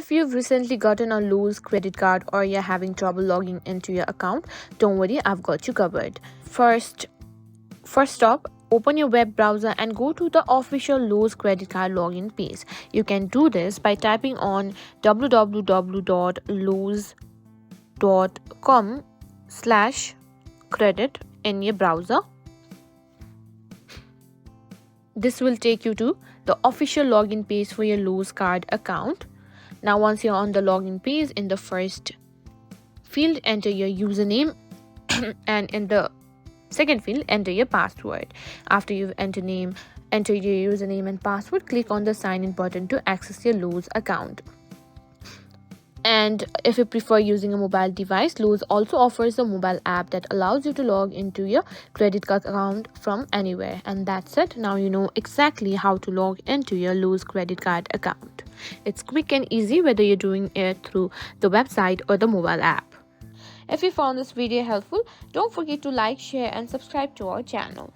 If you've recently gotten a Lowe's credit card or you're having trouble logging into your account, don't worry, I've got you covered. First stop, open your web browser and go to the official Lowe's credit card login page. You can do this by typing on www.lowes.com/credit in your browser. This will take you to the official login page for your Lowe's card account. Now once you're on the login page, in the first field enter your username and in the second field enter your password. After you've entered your username and password, click on the sign in button to access your Lowe's account. And if you prefer using a mobile device, Lowe's also offers a mobile app that allows you to log into your credit card account from anywhere. And that's it. Now you know exactly how to log into your Lowe's credit card account. It's quick and easy whether you're doing it through the website or the mobile app. If you found this video helpful, don't forget to like, share and subscribe to our channel.